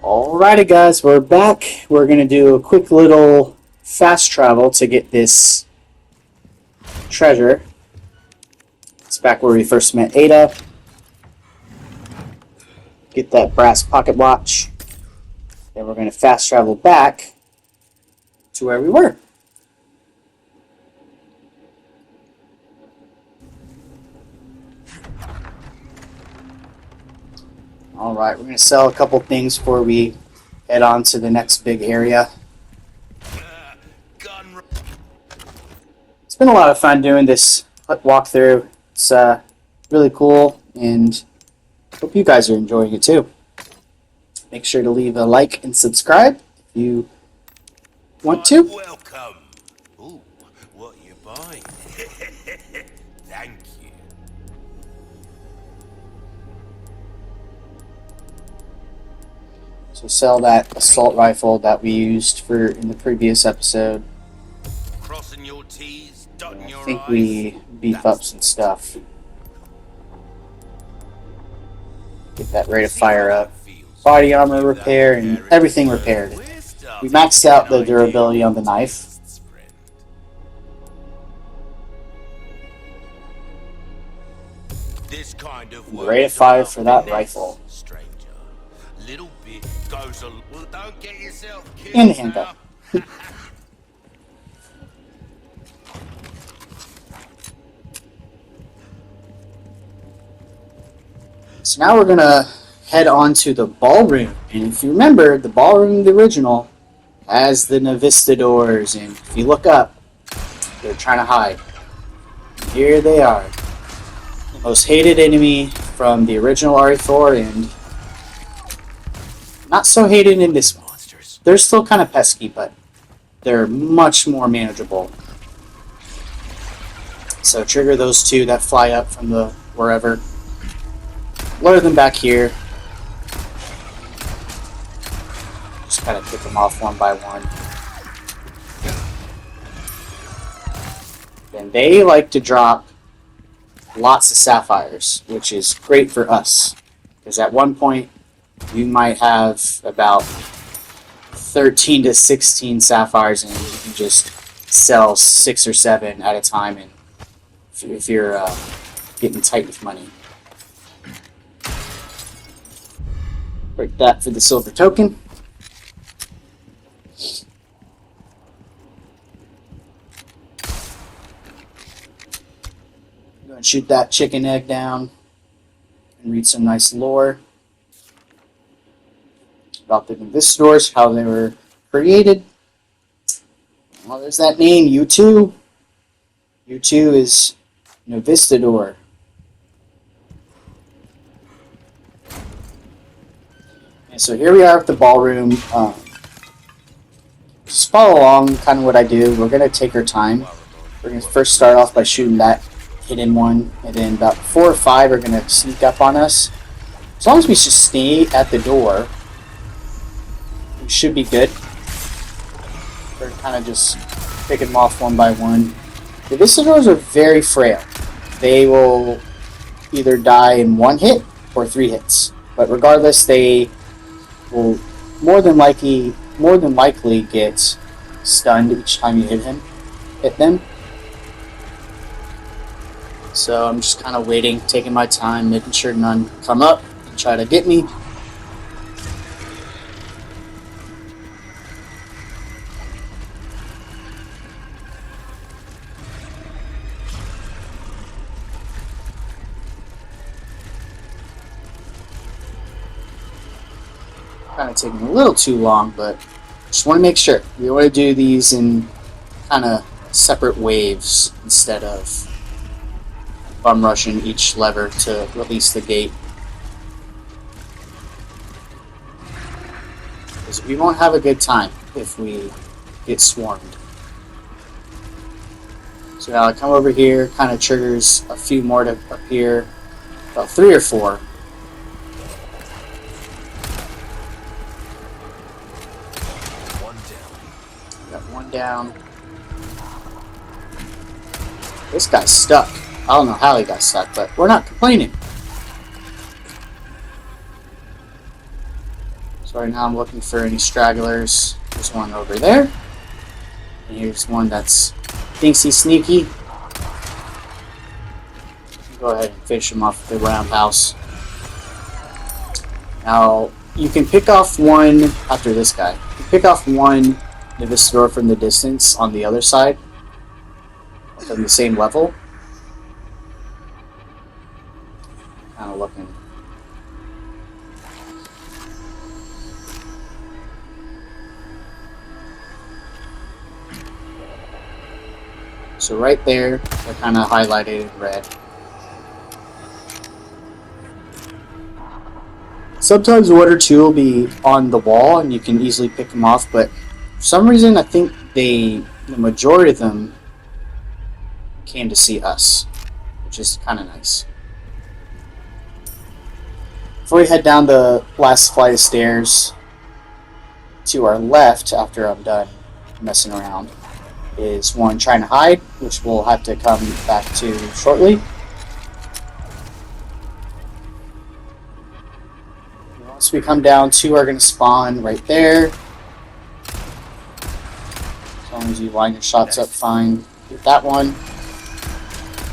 Alrighty guys, we're back. We're going to do a quick little fast travel to get this treasure. It's back where we first met Ada. Get that brass pocket watch. Then we're going to fast travel back to where we were. Alright, we're going to sell a couple things before we head on to the next big area. It's been a lot of fun doing this walkthrough. It's really cool, and hope you guys are enjoying it too. Make sure to leave a like and subscribe if you want to. Welcome. Ooh, what you buying? Thank you. So sell that assault rifle that we used for in the previous episode. Crossing your T's, dotting your I think I's. we beef up some stuff. Get that rate of fire up. Body armor repair and everything repaired. We maxed out the durability on the knife. This kind of Rate of fire for that rifle. Stranger. Little bit goes a well, don't get yourself killed. And the handgun. now. So now we're gonna head on to the ballroom. And if you remember, the ballroom, the original, has the Navistadors. And if you look up, they're trying to hide. Here they are. The most hated enemy from the original RE4 and not so hated in this one. They're still kind of pesky, but they're much more manageable. So trigger those two that fly up from the wherever. Lure them back here. Just kind of pick them off one by one. Then they like to drop lots of sapphires, which is great for us. Because at one point, you might have about 13 to 16 sapphires, and you can just sell 6 or 7 at a time, and if you're getting tight with money. Break that for the silver token. Go and shoot that chicken egg down and read some nice lore about the Navistadors, how they were created. Well, there's that name, U2. U2 is Navistador. And so here we are at the ballroom. Just follow along, kind of what I do. We're going to take our time. We're going to first start off by shooting that hidden one, and then about 4 or 5 are going to sneak up on us. As long as we just stay at the door, we should be good. We're kind of just picking them off one by one. The Navistadors are very frail. They will either die in 1 hit or 3 hits. But regardless, they will more than likely get stunned each time you hit them. So I'm just kind of waiting, taking my time, making sure none come up and try to get me. Kind of taking a little too long, but just want to make sure. We want to do these in kind of separate waves instead of bum rushing each lever to release the gate. Because we won't have a good time if we get swarmed. So now I come over here, kind of triggers a few more to appear, about 3 or 4. Down. This guy's stuck. I don't know how he got stuck, but we're not complaining. So right now I'm looking for any stragglers. There's one over there. And here's one that's thinks he's sneaky. Go ahead and finish him off with the roundhouse. Now, you can pick off one after this guy. You can pick off one Nivissador from the distance on the other side, on the same level. Kind of looking. So right there, they're kind of highlighted in red. Sometimes one or two will be on the wall and you can easily pick them off, but for some reason I think the majority of them came to see us, which is kind of nice. Before we head down the last flight of stairs, to our left, after I'm done messing around, is one trying to hide, which we'll have to come back to shortly. Once we come down, two are going to spawn right there. As long as you line your shots up fine. Get that one.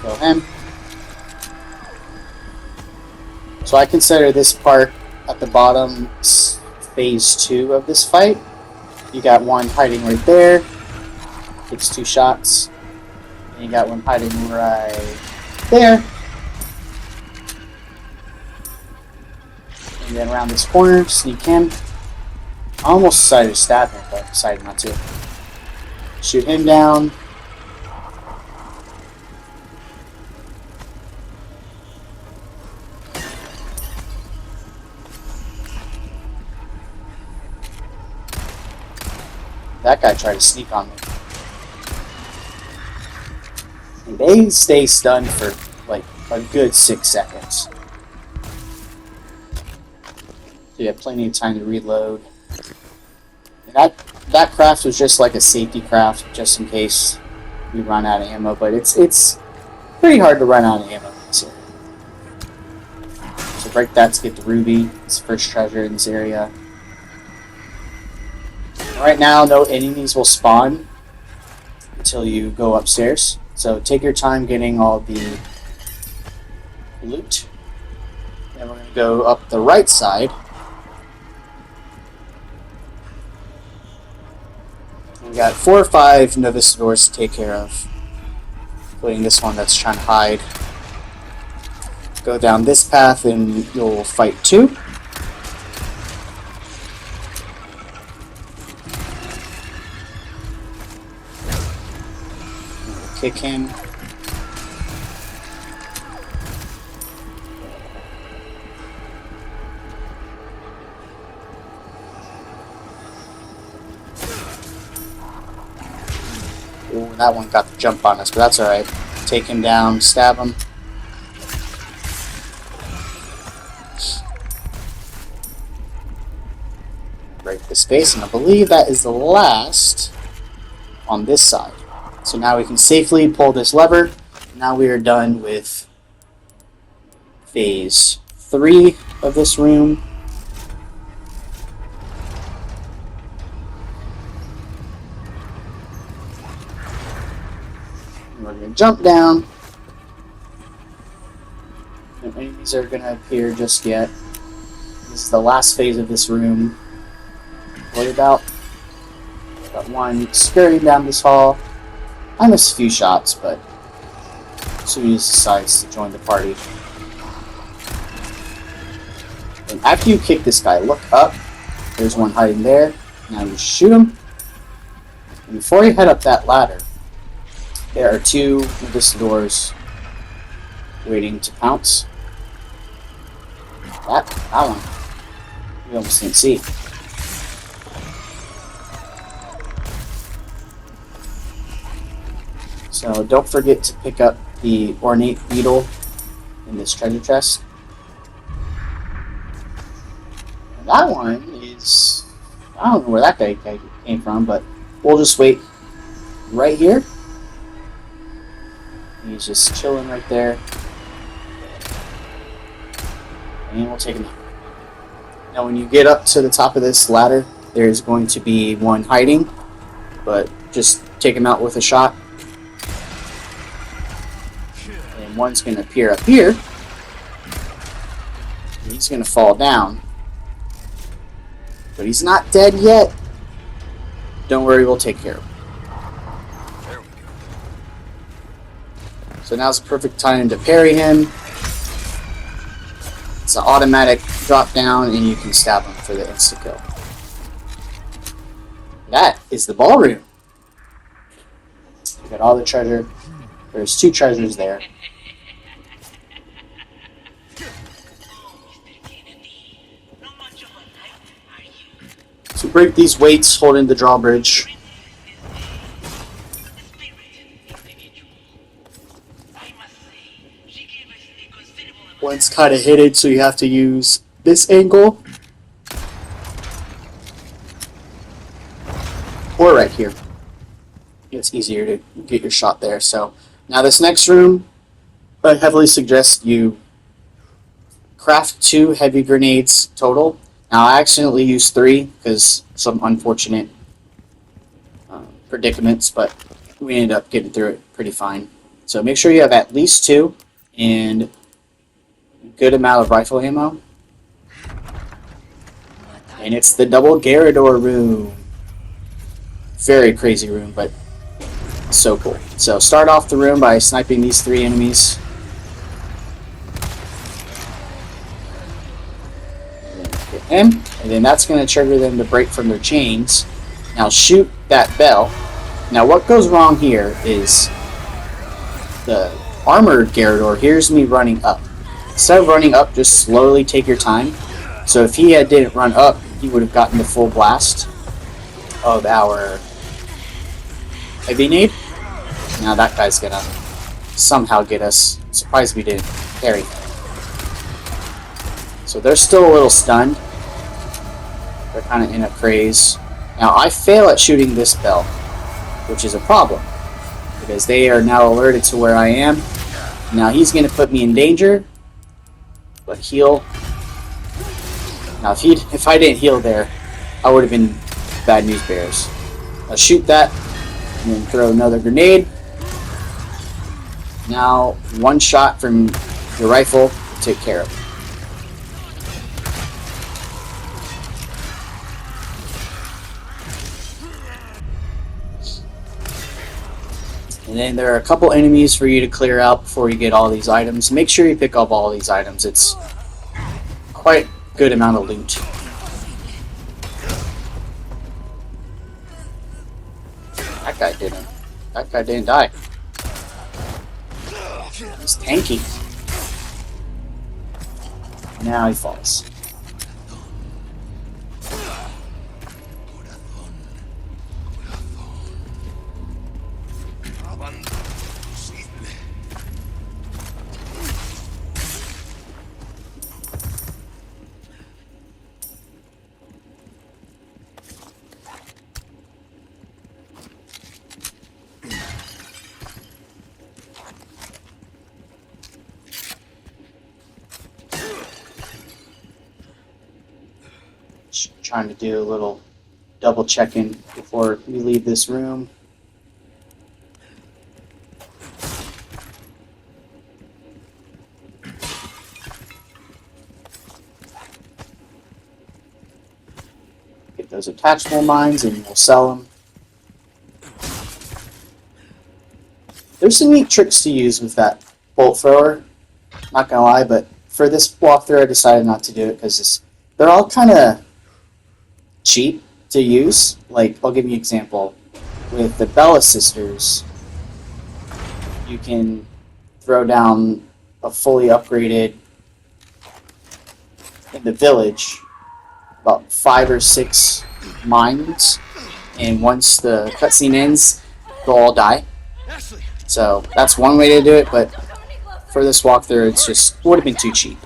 Kill him. So I consider this part at the bottom phase 2 of this fight. You got one hiding right there. Takes 2 shots. And you got one hiding right there. And then around this corner, sneak him. I almost decided to stab him, but decided not to. Shoot him down. That guy tried to sneak on me. And they stay stunned for like a good 6 seconds. So you have plenty of time to reload. And that craft was just like a safety craft, just in case we run out of ammo. But it's pretty hard to run out of ammo in this area. So break that to get the ruby. It's the first treasure in this area. Right now, no enemies will spawn until you go upstairs. So take your time getting all the loot. Then we're going to go up the right side. We got 4 or 5 Nivissadors to take care of, including this one that's trying to hide. Go down this path and you'll fight 2. Kick him. Ooh, that one got the jump on us, but that's alright. Take him down, stab him. Break the space, and I believe that is the last on this side. So now we can safely pull this lever. Now we are done with phase 3 of this room. And we're going to jump down. No enemies are going to appear just yet. This is the last phase of this room. What about? Got one scurrying down this hall. I missed a few shots, but soon he decides to join the party. And after you kick this guy, look up. There's one hiding there. Now you shoot him. And before you head up that ladder, there are 2 Nivissadors waiting to pounce. That one, we almost didn't see. So don't forget to pick up the ornate beetle in this treasure chest. And that one is, I don't know where that guy came from, but we'll just wait right here. He's just chilling right there. And we'll take him out. Now when you get up to the top of this ladder, there's going to be one hiding, but just take him out with a shot. And one's going to appear up here. He's going to fall down. But he's not dead yet. Don't worry, we'll take care of him. So now's the perfect time to parry him. It's an automatic drop down, and you can stab him for the insta-kill. That is the ballroom. You got all the treasure. There's 2 treasures there. So break these weights holding the drawbridge. One's kind of hidden, so you have to use this angle. Or right here. It's easier to get your shot there. So now this next room, I heavily suggest you craft 2 heavy grenades total. Now I accidentally used 3 because some unfortunate predicaments, but we ended up getting through it pretty fine. So make sure you have at least 2 and good amount of rifle ammo. And it's the double Garrador room. Very crazy room, but so cool. So start off the room by sniping these 3 enemies. Hit him, and then that's going to trigger them to break from their chains. Now shoot that bell. Now what goes wrong here is the armored Garrador hears me running up. Instead of running up, just slowly take your time. So if he didn't run up, he would have gotten the full blast of our heavy nade. Now that guy's gonna somehow get us. Surprised we didn't carry. So they're still a little stunned. They're kind of in a craze. Now I fail at shooting this bell, which is a problem because they are now alerted to where I am. Now he's gonna put me in danger. But heal. Now if I didn't heal there, I would have been bad news bears. I'll shoot that and then throw another grenade. Now 1 shot from the rifle will take care of it. And then there are a couple enemies for you to clear out before you get all these items. Make sure you pick up all these items. It's quite a good amount of loot. That guy didn't die. He's tanky. Now he falls. Trying to do a little double checking before we leave this room. Get those attachable mines and we'll sell them. There's some neat tricks to use with that bolt thrower. Not gonna lie, but for this walkthrough I decided not to do it because they're all kind of cheap to use. Like, I'll give you an example. With the Bella Sisters, you can throw down a fully upgraded in the village about 5 or 6 mines, and once the cutscene ends, they'll all die. So that's one way to do it, but for this walkthrough, it's just would have been too cheap.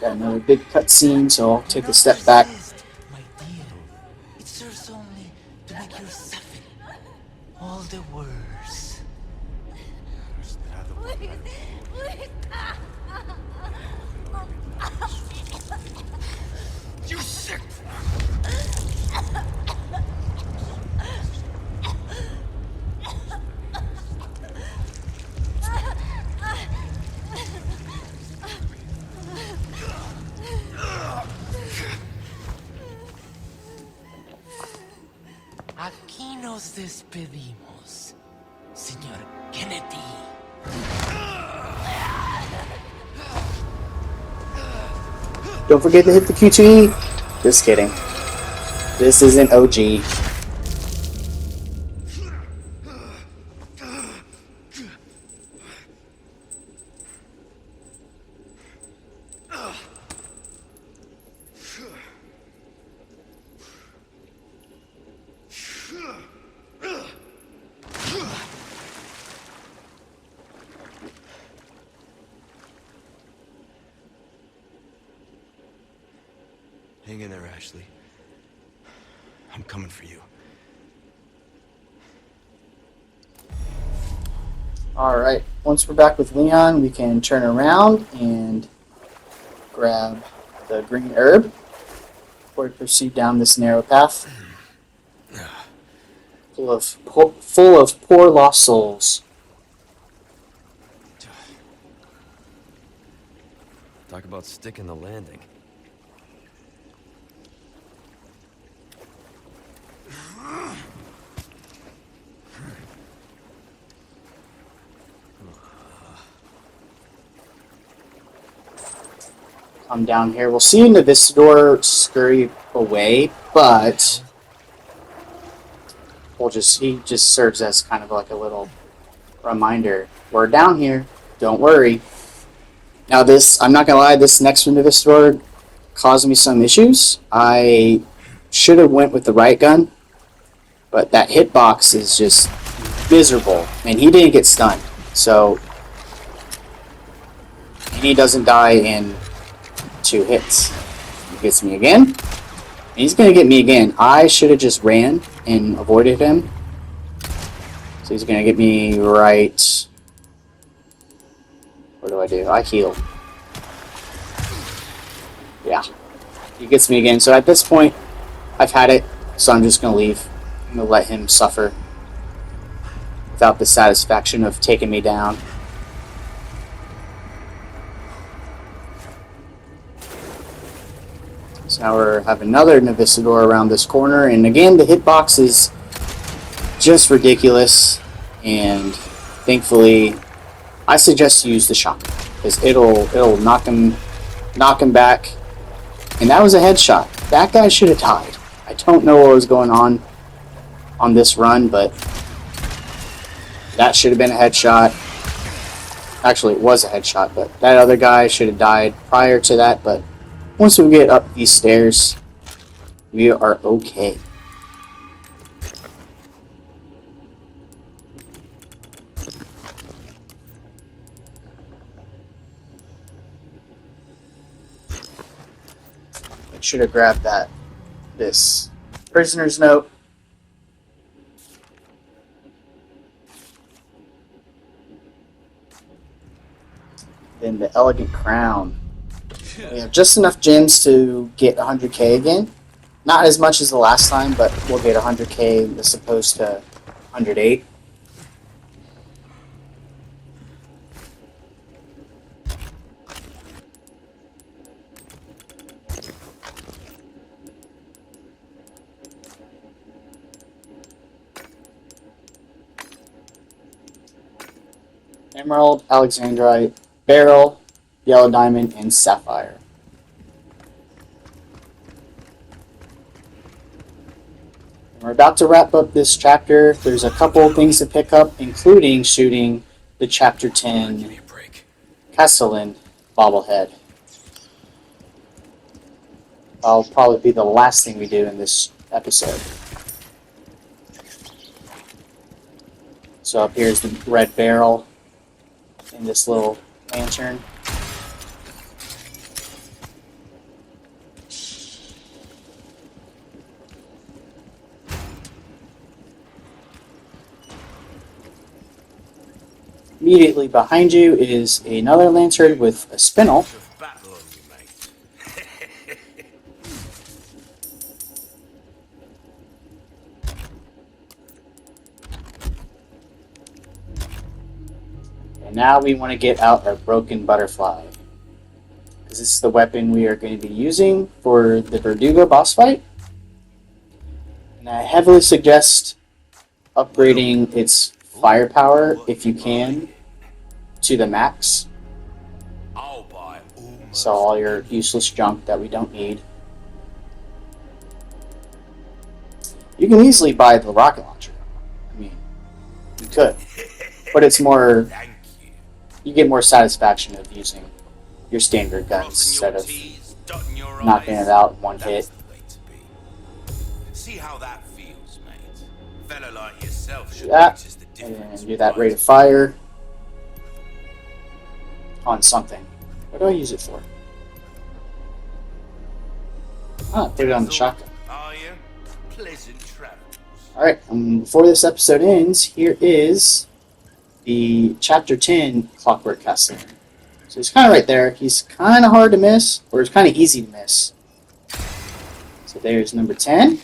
Got another big cutscene, so I'll take a step back. My dear, it serves only to make you suffer all the worse. Nos despedimos, señor Kennedy. Don't forget to hit the Q2E. Just kidding. This isn't OG. Hang in there, Ashley. I'm coming for you. Alright, once we're back with Leon, we can turn around and grab the green herb before we proceed down this narrow path. Full of poor lost souls. Talk about sticking the landing. Come down here. We'll see Navisidor scurry away, but he just serves as kind of like a little reminder. We're down here. Don't worry. Now I'm not gonna lie, this next Navisidor caused me some issues. I should have went with the right gun, but that hitbox is just miserable, and he didn't get stunned. So, and he doesn't die in 2 hits. He gets me again. He's gonna get me again. I should have just ran and avoided him. So he's gonna get me right. What do? I heal. Yeah. He gets me again. So at this point, I've had it. So I'm just gonna leave. I'm gonna let him suffer without the satisfaction of taking me down. So now we have another Navisidor around this corner, and again the hitbox is just ridiculous, and thankfully I suggest you use the shotgun because it'll knock him back. And that was a headshot. That guy should have died. I don't know what was going on this run, but that should have been a headshot. Actually, it was a headshot, but that other guy should have died prior to that. But once we get up these stairs, we are okay. I should have grabbed this prisoner's note. Then the elegant crown. We have just enough gems to get 100k again. Not as much as the last time, but we'll get 100k as opposed to 108. Emerald, Alexandrite, Beryl, Yellow Diamond, and Sapphire. And we're about to wrap up this chapter. There's a couple of things to pick up, including shooting the Chapter 10 Castellan bobblehead. That'll probably be the last thing we do in this episode. So up here is the red barrel in this little lantern. Immediately behind you is another lantern with a spindle. And now we want to get out our broken butterfly, because this is the weapon we are going to be using for the Verdugo boss fight. And I heavily suggest upgrading its firepower, if you can, to the max. I'll buy almost So all your useless junk that we don't need. You can easily buy the rocket launcher. I mean, you could. But it's more, Thank you. you get more satisfaction of using your standard guns Crossing instead your of T's, dotting your knocking I's. it out in one That's hit. the way to be. See how that feels, mate. Fella like yourself should That, notice the and difference. then do that rate right? of fire on something. What do I use it for? Ah, put it on the shotgun. Are you? Pleasant travels. Alright, before this episode ends, here is the Chapter 10 Clockwork Castellan. So he's kind of right there. He's kind of hard to miss, or it's kind of easy to miss. So there's number 10.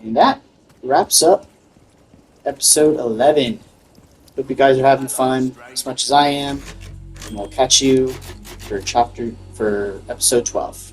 And that wraps up episode 11. Hope you guys are having fun as much as I am. And we'll catch you for episode 12.